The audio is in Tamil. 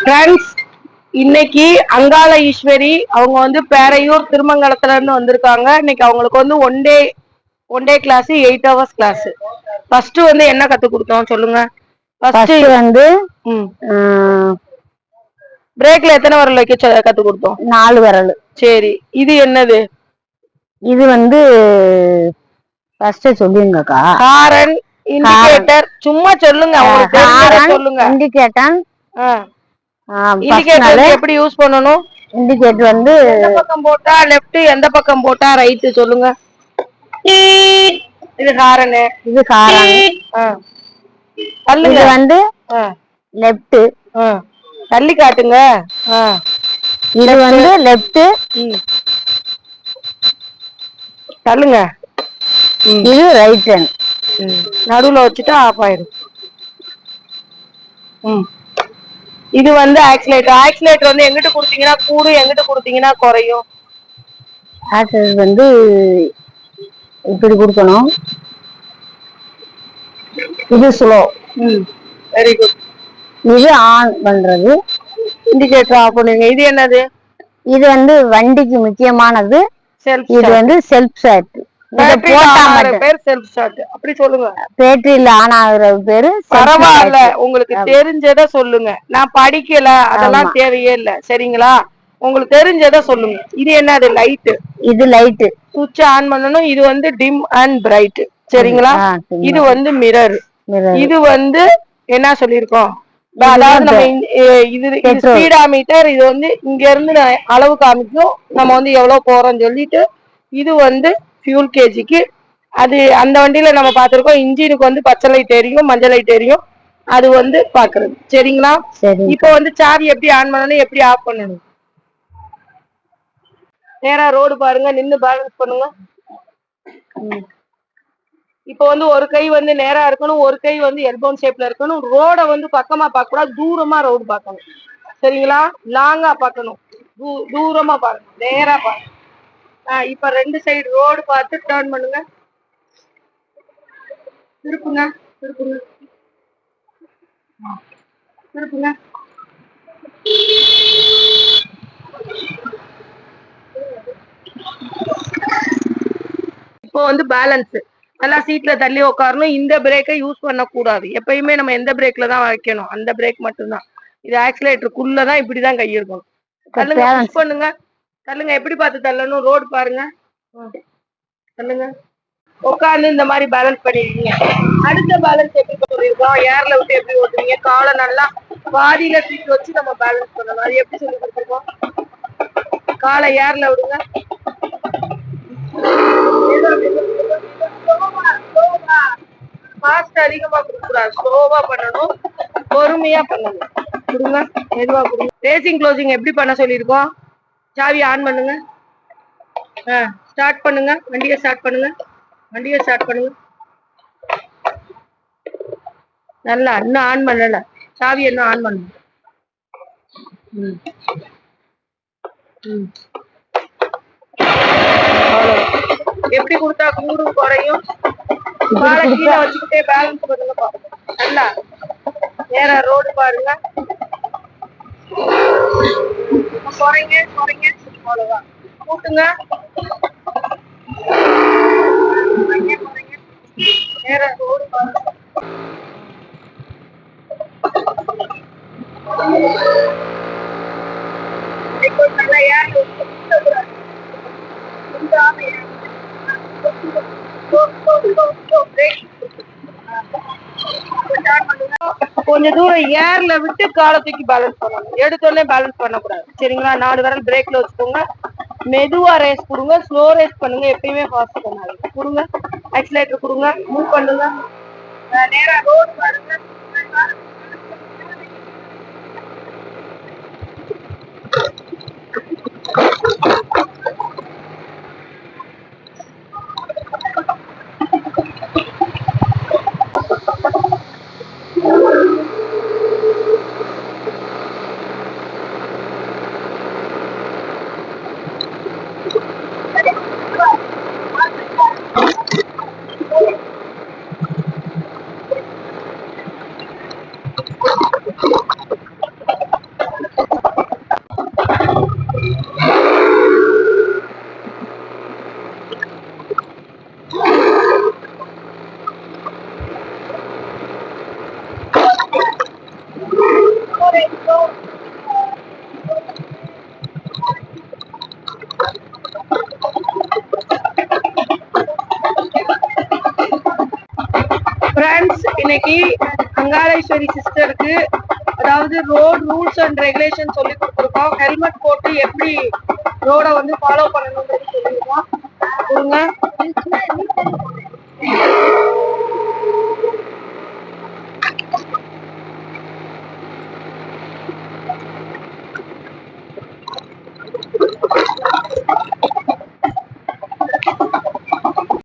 ஃப்ரெண்ட்ஸ், இன்னைக்கு அங்காள ஈஸ்வரி அவங்க வந்து பேரையூர் திருமங்கலத்துல இருந்து வந்திருக்காங்க. இன்னைக்கு அவங்களுக்கு வந்து one day class, 8 hours class. First வந்து என்ன கத்து கொடுத்தோம் சொல்லுங்க. ஃபர்ஸ்ட் வந்து பிரேக்ல எத்தனை விரல் வைக்க கத்து கொடுத்தோம்? 4 விரல். சரி, இது என்னது? இது வந்து ஃபர்ஸ்ட் சொல்லுங்கக்கா. Horn, indicator. சும்மா சொல்லுங்க, உங்களுக்கு தெரிஞ்சத சொல்லுங்க. இண்டிகேட்டர். இண்டிகேட்டர் எப்படி யூஸ் பண்ணனும்? இண்டிகேட்டர் வந்து எந்த பக்கம் போட்டா லெஃப்ட், எந்த பக்கம் போட்டா ரைட் சொல்லுங்க. இது ஹாரன். இது ஹாரன். இது வந்து லெஃப்ட். தள்ளி காட்டுங்க. இது வந்து லெஃப்ட். தள்ளுங்க. இது ரைட் ஹேண்ட். நடுவுல வச்சுட்டு ஆஃப் ஆயிடும். இது வந்து ஆக்சிலேட்டர். ஆக்சிலேட்டர் வந்து எங்கிட்ட கொடுத்தீங்கன்னா கூடும், எங்கிட்ட கொடுத்தீங்கன்னா குறையும். ஆக்சிலேட்டர் வந்து இப்படி கொடுக்கணும். இது ஸ்லோ. Very good. இது ஆன் பண்றது. இண்டிகேட்டர் ஆஃப் பண்ணுங்க. இது என்னது? இது வந்து வண்டிக்கு முக்கியமானது. இது வந்து செல்ஃப் ஸ்டார்ட். அப்படி சொல்லுங்க. பேட்டரியில ஆன் ஆகுற பேரு. பரவாயில்ல, உங்களுக்கு தெரிஞ்சத சொல்லுங்க. நான் படிக்கல, அதெல்லாம் தேவையே இல்ல. சரிங்களா? உங்களுக்கு தெரிஞ்சத சொல்லுங்க. இது என்னது? லைட். இது லைட். சுவிட்ச் ஆன் பண்ணனும். இது வந்து டிம் அண்ட் பிரைட். சரிங்களா? இது வந்து மிரர். இது வந்து என்ன சொல்லிருக்கோம்? அதாவது நம்ம இது ஸ்பீடாமீட்டர். இது வந்து இங்க இருந்து அளவு காமிக்கும், நம்ம வந்து எவ்வளவு போறோம்னு சொல்லிட்டு. இது வந்து ஃபியூல் கேஜிக்கு. அது அந்த வண்டியில நம்ம பாத்துருக்கோம். இன்ஜினுக்கு வந்து பச்சை லைட் எரியும், மஞ்சள் லைட் எரியும். அது வந்து பாக்குறது. சரிங்களா? இப்போ வந்து சாவி எப்படி ஆன் பண்ணணும், எப்படி ஆஃப் பண்ணணும்? நேரா ரோடு பாருங்க, நின்னு பேலன்ஸ் பண்ணுங்க. இப்போ வந்து ஒரு கை வந்து நேரா இருக்கணும், ஒரு கை வந்து எல்போன் ஷேப்ல இருக்கணும். ரோட வந்து பக்கமா பார்க்க கூடாது, தூரமா ரோடு பார்க்கணும். சரிங்களா? லாங்கா பார்க்கணும், தூரமா பாருங்க, நேரா பாருங்க. இப்ப 2 சைடு ரோடு பார்த்து டர்ன் பண்ணுங்க. திருப்புங்க, திருப்புங்க, திருப்புங்க. இப்போ வந்து பேலன்ஸ். நல்லா சீட்ல தள்ளி உட்காரணும். இந்த பிரேக்கை யூஸ் பண்ண கூடாது. எப்பயுமே நம்ம எந்த பிரேக்ல தான் வைக்கணும், அந்த பிரேக் மட்டும்தான். இது ஆக்சிலேட்டருக்குள்ளதான் இப்படிதான் கை இருக்கணும். தள்ளுங்க, புஷ் பண்ணுங்க. தள்ளுங்க. எப்படி பார்த்து தள்ளணும்? ரோடு பாருங்க. தள்ளுங்க. உட்கார்ந்து இந்த மாதிரி பேலன்ஸ் பண்ணிருக்கீங்க. அடுத்த பேலன்ஸ் எப்படி சொல்லிருக்கோம்? ஏர்ல விட்டு எப்படி ஓட்டுவீங்க? காலை நல்லா பாதியில தூக்கி வச்சு நம்ம பேலன்ஸ் பண்ணணும். அது எப்படி சொல்லி கொடுத்துருக்கோம்? காலை ஏர்ல விடுங்க. ஃபாஸ்ட் அதிகமா கொடுக்கூடாது, ஸ்லோவா பண்ணணும், பொறுமையா பண்ணணும். கொடுங்க, மெதுவா கொடுங்க. ரேசிங் க்ளோசிங் எப்படி பண்ண சொல்லியிருக்கோம்? சாவி ஆன் பண்ணுங்க. ஸ்டார்ட் பண்ணுங்க. வண்டியை ஸ்டார்ட் பண்ணுங்க. வண்டியை ஸ்டார்ட் பண்ணுங்க. நல்லா. இன்னும் ஆன் பண்ணல. சாவி இன்னும் ஆன் பண்ணுங்க. எப்படி கொடுத்தா கூடும் குறையும்? காலை கீழே வச்சுக்கிட்டே பேலன்ஸ் பண்ணுங்க. நல்லா நேரா ரோடு பாருங்க. குறைங்க, குறைங்க. அவ்வளவுதான். கூட்டுங்க. நேரா ரோடு பாருங்க. நல்லா ஏறி கொஞ்சம் தூரம் ஏர்ல விட்டு காலை தூக்கி பேலன்ஸ் பண்ணணும். எடுத்தோடனே பேலன்ஸ் பண்ணக்கூடாது. சரிங்களா? 4 விரல் பிரேக்ல வச்சுக்கோங்க. மெதுவா ரேஸ் கொடுங்க, ஸ்லோ ரேஸ் பண்ணுங்க. எப்பயுமே ஃபாஸ்ட் பண்ணாதீங்க. கொடுங்க, ஆக்சிலேட்டர் கொடுங்க, மூவ் பண்ணுங்க. நேரா ரோடு பாருங்க. ஃப்ரெண்ட்ஸ், இன்னைக்கு அங்காளேஸ்வரி சிஸ்டருக்கு அதாவது ரோட் ரூல்ஸ் அண்ட் ரெகுலேஷன் சொல்லி கொடுத்துருக்கோம். ஹெல்மெட் போட்டு எப்படி ரோட வந்து ஃபாலோ பண்ணணும்ன்றது சொல்லியிருக்கோம்.